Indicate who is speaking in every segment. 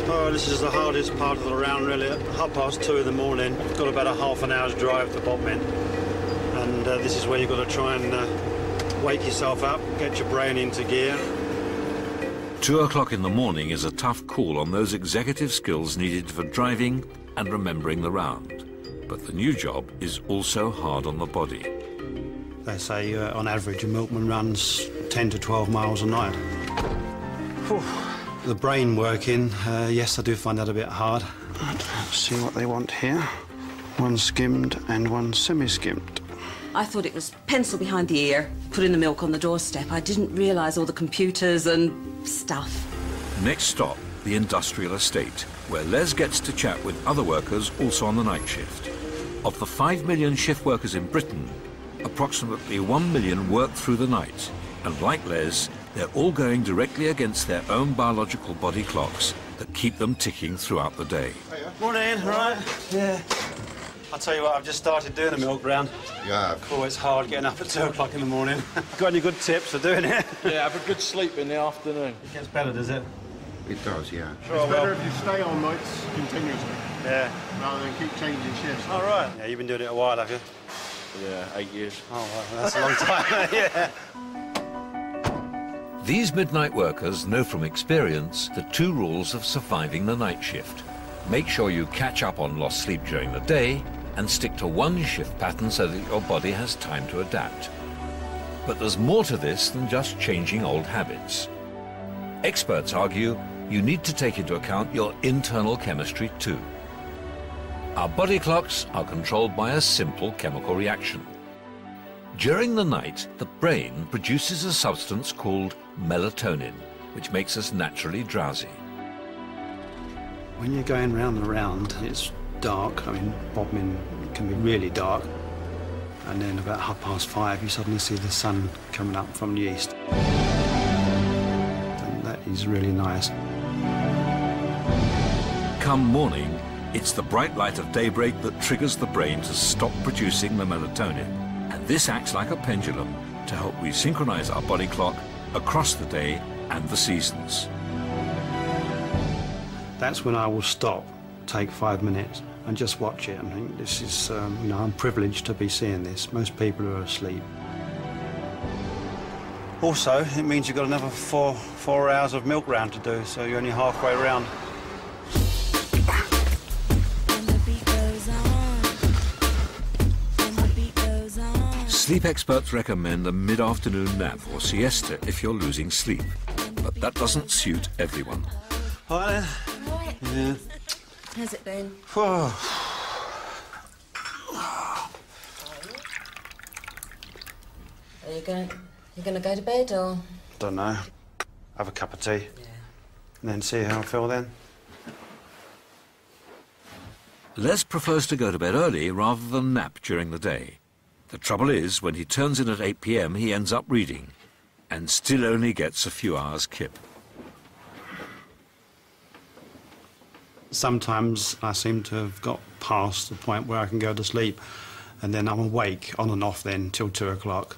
Speaker 1: Oh, this is the hardest part of the round, really. At 2:30 in the morning, you've got about a half an hour's drive to Bodmin. And this is where you've got to try and wake yourself up, get your brain into gear.
Speaker 2: 2 o'clock in the morning is a tough call on those executive skills needed for driving and remembering the round. But the new job is also hard on the body.
Speaker 1: They say, on average, a milkman runs 10 to 12 miles a night. Whew. The brain working, yes, I do find that a bit hard. Let's see what they want here. One skimmed and one semi-skimmed.
Speaker 3: I thought it was pencil behind the ear, putting the milk on the doorstep. I didn't realise all the computers and stuff.
Speaker 2: Next stop, the industrial estate, where Les gets to chat with other workers also on the night shift. Of the 5 million shift workers in Britain, approximately 1 million work through the night. And like Les, they're all going directly against their own biological body clocks that keep them ticking throughout the day.
Speaker 1: Morning, all right? Yeah. I'll tell you what, I've just started doing a milk round.
Speaker 4: Yeah.
Speaker 1: Oh, it's hard getting up at 2 o'clock in the morning. Got any good tips for doing it?
Speaker 5: Yeah, have a good sleep in the afternoon.
Speaker 1: It gets better, does it?
Speaker 4: It does, yeah.
Speaker 1: Sure,
Speaker 6: it's better if you stay on nights continuously.
Speaker 1: Yeah.
Speaker 6: Rather than keep changing shifts.
Speaker 1: All right. Yeah, you've been doing it a while, have you?
Speaker 5: Yeah, 8 years.
Speaker 1: Oh, well, that's a long time. Yeah.
Speaker 2: These midnight workers know from experience the 2 rules of surviving the night shift. Make sure you catch up on lost sleep during the day and stick to one shift pattern so that your body has time to adapt. But there's more to this than just changing old habits. Experts argue you need to take into account your internal chemistry too. Our body clocks are controlled by a simple chemical reaction. During the night, the brain produces a substance called melatonin, which makes us naturally drowsy.
Speaker 1: When you're going round the round, it's dark. I mean, Bodmin can be really dark. And then about 5:30, you suddenly see the sun coming up from the east. And that is really nice.
Speaker 2: Come morning, it's the bright light of daybreak that triggers the brain to stop producing the melatonin. And this acts like a pendulum to help resynchronize our body clock across the day and the seasons.
Speaker 1: That's when I will stop, take 5 minutes, and just watch it. I think this is, you know, I'm privileged to be seeing this. Most people are asleep. Also, it means you've got another four hours of milk round to do, so you're only halfway around.
Speaker 2: Sleep experts recommend a mid-afternoon nap or siesta if you're losing sleep, but that doesn't suit everyone.
Speaker 1: Hi there.
Speaker 3: Right.
Speaker 1: Yeah.
Speaker 3: How's it been?
Speaker 1: Whoa.
Speaker 3: Are you going to go to bed or?
Speaker 1: Don't know. Have a cup of tea.
Speaker 3: Yeah.
Speaker 1: And then see how I feel then.
Speaker 2: Les prefers to go to bed early rather than nap during the day. The trouble is, when he turns in at 8 p.m, he ends up reading, and still only gets a few hours kip.
Speaker 1: Sometimes I seem to have got past the point where I can go to sleep, and then I'm awake on and off then till 2 o'clock.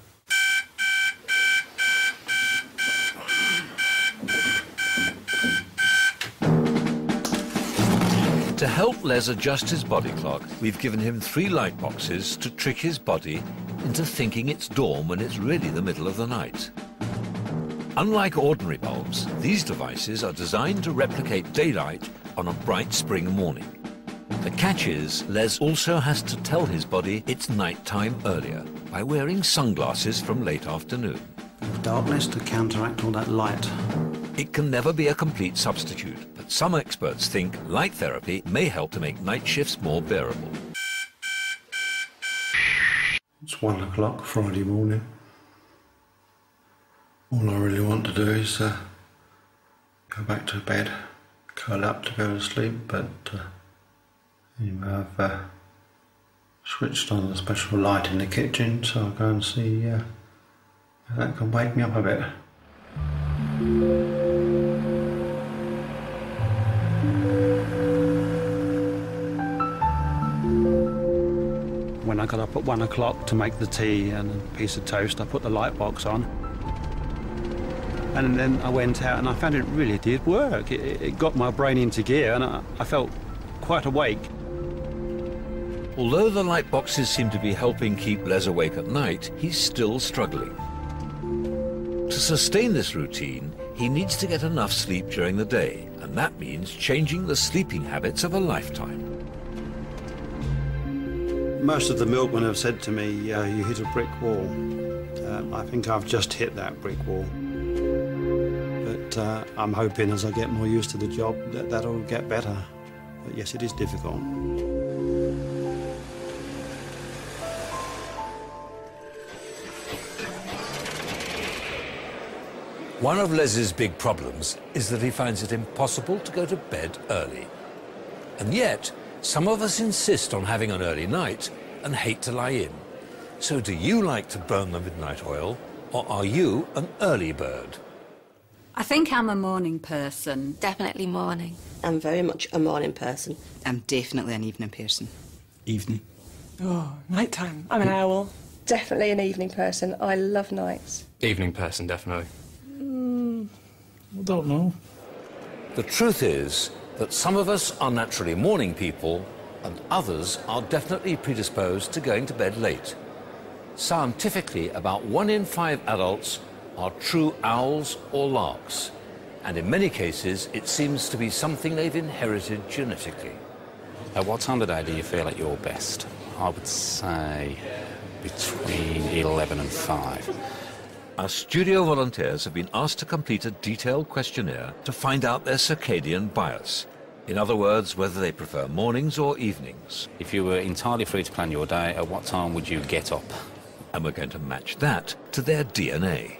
Speaker 2: To help Les adjust his body clock, we've given him 3 light boxes to trick his body into thinking it's dawn when it's really the middle of the night. Unlike ordinary bulbs, these devices are designed to replicate daylight on a bright spring morning. The catch is, Les also has to tell his body it's nighttime earlier by wearing sunglasses from late afternoon.
Speaker 1: Darkness to counteract all that light.
Speaker 2: It can never be a complete substitute, but some experts think light therapy may help to make night shifts more bearable.
Speaker 1: It's 1 o'clock Friday morning. All I really want to do is go back to bed, curl up to go to sleep, but anyway, I've switched on the special light in the kitchen, so I'll go and see if that can wake me up a bit. When I got up at 1 o'clock to make the tea and a piece of toast, I put the light box on.
Speaker 4: And then I went out and I found it really did work. It got my brain into gear and I felt quite awake.
Speaker 2: Although the light boxes seem to be helping keep Les awake at night, he's still struggling. To sustain this routine, he needs to get enough sleep during the day, and that means changing the sleeping habits of a lifetime.
Speaker 4: Most of the milkmen have said to me, you hit a brick wall. I think I've just hit that brick wall. But I'm hoping as I get more used to the job that that'll get better. But yes, it is difficult.
Speaker 7: One of Les's big problems is that he finds it impossible to go to bed early. And yet, some of us insist on having an early night and hate to lie in. So do you like to burn the midnight oil, or are you an early bird?
Speaker 8: I think I'm a morning person.
Speaker 9: Definitely morning.
Speaker 10: I'm very much a morning person.
Speaker 11: I'm definitely an evening person.
Speaker 12: Evening.
Speaker 13: Oh, nighttime. I'm an owl.
Speaker 14: Definitely an evening person. I love nights.
Speaker 15: Evening person, definitely.
Speaker 12: I don't know.
Speaker 7: The truth is that some of us are naturally morning people and others are definitely predisposed to going to bed late. Scientifically, about 1 in 5 adults are true owls or larks, and in many cases it seems to be something they've inherited genetically.
Speaker 16: At what time of the day do you feel at your best? I would say between 11 and 5.
Speaker 2: Our studio volunteers have been asked to complete a detailed questionnaire to find out their circadian bias. In other words, whether they prefer mornings or evenings.
Speaker 16: If you were entirely free to plan your day, at what time would you get up?
Speaker 2: And we're going to match that to their DNA.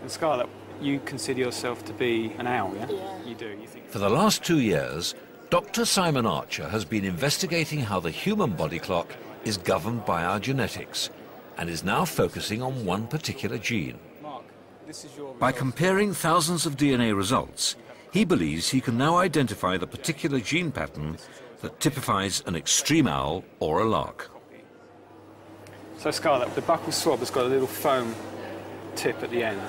Speaker 17: And Scarlett, you consider yourself to be an owl, yeah? You do, you think...
Speaker 2: For the last 2 years, Dr. Simon Archer has been investigating how the human body clock is governed by our genetics, and is now focusing on one particular gene. By comparing thousands of DNA results, he believes he can now identify the particular gene pattern that typifies an extreme owl or a lark.
Speaker 17: So Scarlett, the buccal swab has got a little foam tip at the end.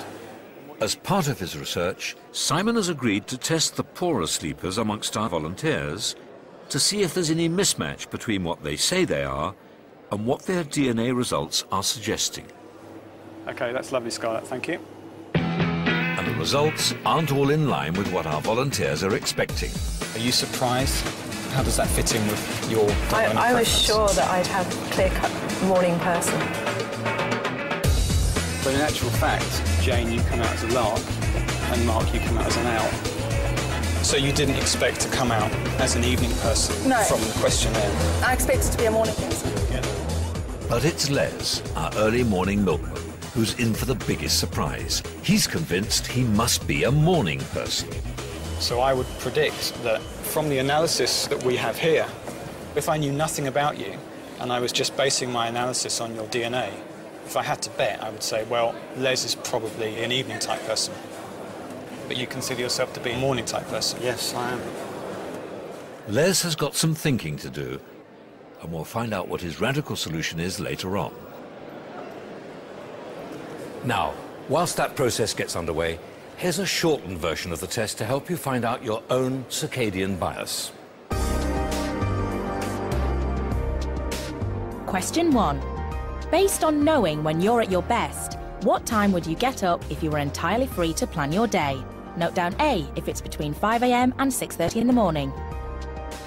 Speaker 2: As part of his research, Simon has agreed to test the poorer sleepers amongst our volunteers to see if there's any mismatch between what they say they are and what their DNA results are suggesting.
Speaker 17: OK, that's lovely, Scarlett. Thank you.
Speaker 2: And the results aren't all in line with what our volunteers are expecting.
Speaker 15: Are you surprised? How does that fit in with your...
Speaker 14: I was sure that I'd have a clear-cut morning person.
Speaker 17: But in actual fact, Jane, you come out as a lark, and Mark, you come out as an owl. So you didn't expect to come out as an evening person from the questionnaire?
Speaker 14: I expected to be a morning person.
Speaker 17: Yeah.
Speaker 2: But it's Les, our early morning milkman, who's in for the biggest surprise. He's convinced he must be a morning person.
Speaker 17: So I would predict that from the analysis that we have here, if I knew nothing about you and I was just basing my analysis on your DNA, if I had to bet, I would say, well, Les is probably an evening type person. But you consider yourself to be a morning type person?
Speaker 4: Yes, I am.
Speaker 2: Les has got some thinking to do, and we'll find out what his radical solution is later on.
Speaker 7: Now, whilst that process gets underway, here's a shortened version of the test to help you find out your own circadian bias.
Speaker 18: Question 1. Based on knowing when you're at your best, what time would you get up if you were entirely free to plan your day? Note down A if it's between 5 AM and 6:30 in the morning.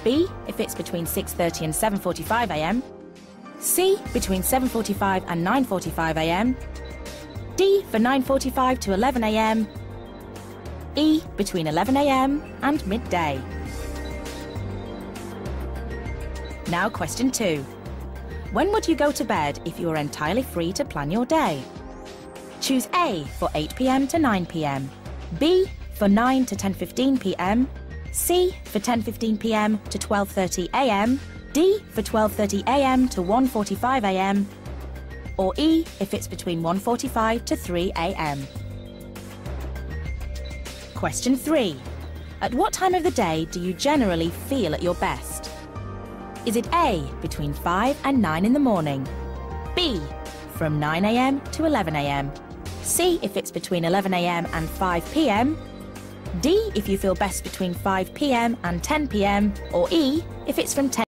Speaker 18: B if it's between 6:30 and 7:45 AM. C between 7:45 and 9:45 AM. D for 9:45 to 11 AM. E between 11 AM and midday. Now question 2. When would you go to bed if you were entirely free to plan your day? Choose A for 8 PM to 9 PM, B for 9 to 10:15 PM, C for 10:15 PM to 12:30 AM, D for 12:30 AM to 1:45 AM, or E if it's between 1:45 to 3 AM. Question 3. At what time of the day do you generally feel at your best? Is it A, between 5 and 9 in the morning, B, from 9 AM to 11 AM, C if it's between 11 a.m. and 5 p.m, D if you feel best between 5 p.m. and 10 p.m, or E if it's from 10